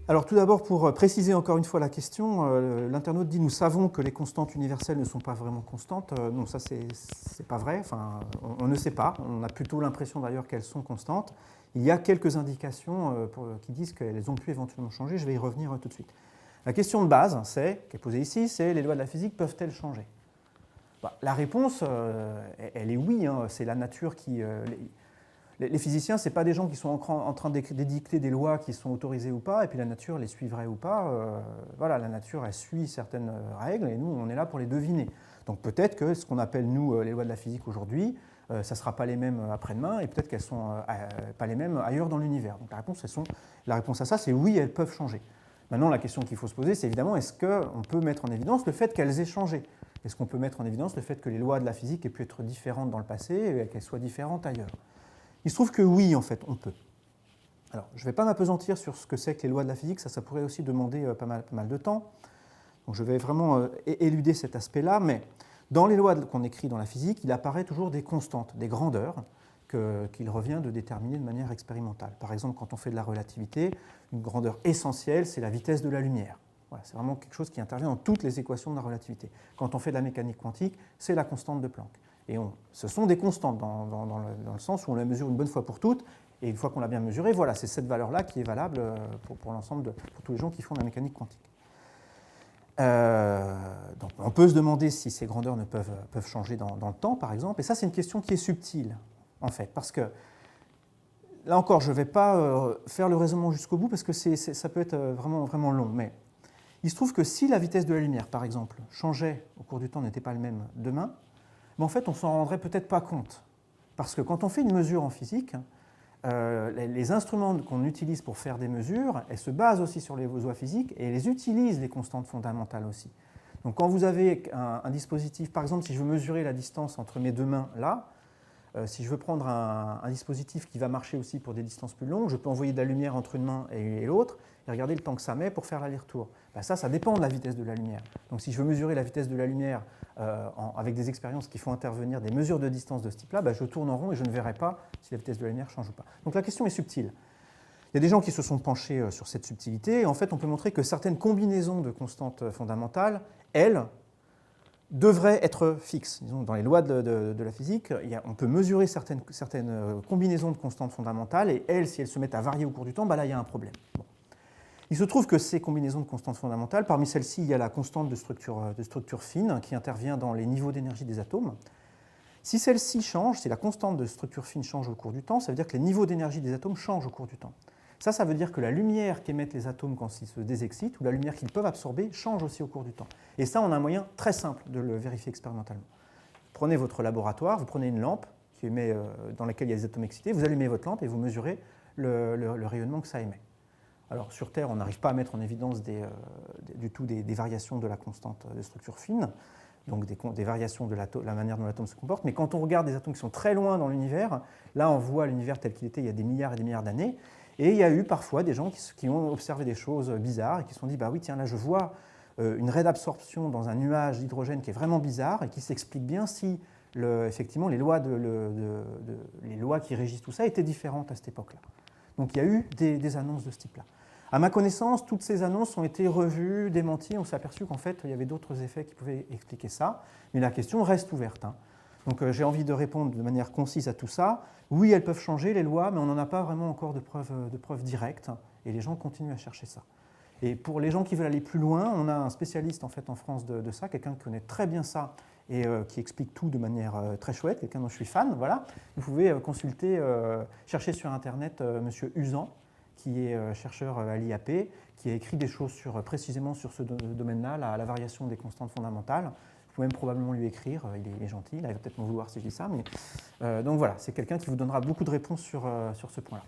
Alors tout d'abord, pour préciser encore une fois la question, l'internaute dit « Nous savons que les constantes universelles ne sont pas vraiment constantes ». Non, ça c'est pas vrai, enfin, on ne sait pas. On a plutôt l'impression d'ailleurs qu'elles sont constantes. Il y a quelques indications qui disent qu'elles ont pu éventuellement changer, je vais y revenir tout de suite. La question de base, qui est posée ici, c'est « Les lois de la physique peuvent-elles changer ?» La réponse, elle est oui, hein, c'est la nature qui... Les physiciens, ce n'est pas des gens qui sont en train d'édicter des lois qui sont autorisées ou pas, et puis la nature les suivrait ou pas. Voilà, la nature, elle suit certaines règles, et nous, on est là pour les deviner. Donc peut-être que ce qu'on appelle, nous, les lois de la physique aujourd'hui, ça ne sera pas les mêmes après-demain, et peut-être qu'elles ne sont pas les mêmes ailleurs dans l'univers. Donc la réponse à ça, c'est oui, elles peuvent changer. Maintenant, la question qu'il faut se poser, c'est évidemment, est-ce qu'on peut mettre en évidence le fait qu'elles aient changé? Est-ce qu'on peut mettre en évidence le fait que les lois de la physique aient pu être différentes dans le passé et qu'elles soient différentes ailleurs? Il se trouve que oui, en fait, on peut. Alors, je ne vais pas m'apesantir sur ce que c'est que les lois de la physique, ça pourrait aussi demander pas mal de temps. Donc je vais vraiment éluder cet aspect-là, mais dans les lois qu'on écrit dans la physique, il apparaît toujours des constantes, des grandeurs qu'il revient de déterminer de manière expérimentale. Par exemple, quand on fait de la relativité, une grandeur essentielle, c'est la vitesse de la lumière. Voilà, c'est vraiment quelque chose qui intervient dans toutes les équations de la relativité. Quand on fait de la mécanique quantique, c'est la constante de Planck. Et ce sont des constantes dans le sens où on la mesure une bonne fois pour toutes, et une fois qu'on l'a bien mesurée, voilà, c'est cette valeur-là qui est valable pour l'ensemble, pour tous les gens qui font de la mécanique quantique. Donc on peut se demander si ces grandeurs peuvent changer dans le temps, par exemple, et ça c'est une question qui est subtile, en fait, parce que, là encore, je ne vais pas faire le raisonnement jusqu'au bout, parce que ça peut être vraiment long, mais il se trouve que si la vitesse de la lumière, par exemple, changeait au cours du temps, n'était pas le même demain, mais en fait, on ne s'en rendrait peut-être pas compte. Parce que quand on fait une mesure en physique, les instruments qu'on utilise pour faire des mesures, elles se basent aussi sur les lois physiques et elles utilisent les constantes fondamentales aussi. Donc quand vous avez un dispositif, par exemple, si je veux mesurer la distance entre mes deux mains là, si je veux prendre un dispositif qui va marcher aussi pour des distances plus longues, je peux envoyer de la lumière entre une main et l'autre et regarder le temps que ça met pour faire l'aller-retour. Ben ça dépend de la vitesse de la lumière. Donc si je veux mesurer la vitesse de la lumière avec des expériences qui font intervenir des mesures de distance de ce type-là, ben je tourne en rond et je ne verrai pas si la vitesse de la lumière change ou pas. Donc la question est subtile. Il y a des gens qui se sont penchés sur cette subtilité, et en fait on peut montrer que certaines combinaisons de constantes fondamentales, elles, devraient être fixes. Disons, dans les lois de la physique, on peut mesurer certaines combinaisons de constantes fondamentales, et elles, si elles se mettent à varier au cours du temps, ben là il y a un problème. Bon. Il se trouve que ces combinaisons de constantes fondamentales, parmi celles-ci, il y a la constante de structure fine qui intervient dans les niveaux d'énergie des atomes. Si celle-ci change, si la constante de structure fine change au cours du temps, ça veut dire que les niveaux d'énergie des atomes changent au cours du temps. Ça veut dire que la lumière qu'émettent les atomes quand ils se désexcitent, ou la lumière qu'ils peuvent absorber, change aussi au cours du temps. Et ça, on a un moyen très simple de le vérifier expérimentalement. Vous prenez votre laboratoire, vous prenez une lampe dans laquelle il y a des atomes excités, vous allumez votre lampe et vous mesurez le rayonnement que ça émet. Alors sur Terre, on n'arrive pas à mettre en évidence du tout des variations de la constante de structure fine, donc des variations de la manière dont l'atome se comporte, mais quand on regarde des atomes qui sont très loin dans l'univers, là on voit l'univers tel qu'il était il y a des milliards et des milliards d'années, et il y a eu parfois des gens qui ont observé des choses bizarres et qui se sont dit, bah oui, tiens, là je vois une raie d'absorption dans un nuage d'hydrogène qui est vraiment bizarre et qui s'explique bien si effectivement les lois qui régissent tout ça étaient différentes à cette époque-là. Donc il y a eu des annonces de ce type-là. À ma connaissance, toutes ces annonces ont été revues, démenties. On s'est aperçu qu'en fait, il y avait d'autres effets qui pouvaient expliquer ça. Mais la question reste ouverte. Hein. Donc j'ai envie de répondre de manière concise à tout ça. Oui, elles peuvent changer, les lois, mais on n'en a pas vraiment encore de preuves directes. Et les gens continuent à chercher ça. Et pour les gens qui veulent aller plus loin, on a un spécialiste en fait en France de ça, quelqu'un qui connaît très bien ça et qui explique tout de manière très chouette, quelqu'un dont je suis fan. Voilà. Vous pouvez consulter, chercher sur Internet Monsieur Uzan, qui est chercheur à l'IAP, qui a écrit des choses précisément sur ce domaine-là, la variation des constantes fondamentales. Vous pouvez même probablement lui écrire, il est gentil, là, il va peut-être m'en vouloir si je dis ça. Mais, donc voilà, c'est quelqu'un qui vous donnera beaucoup de réponses sur ce point-là.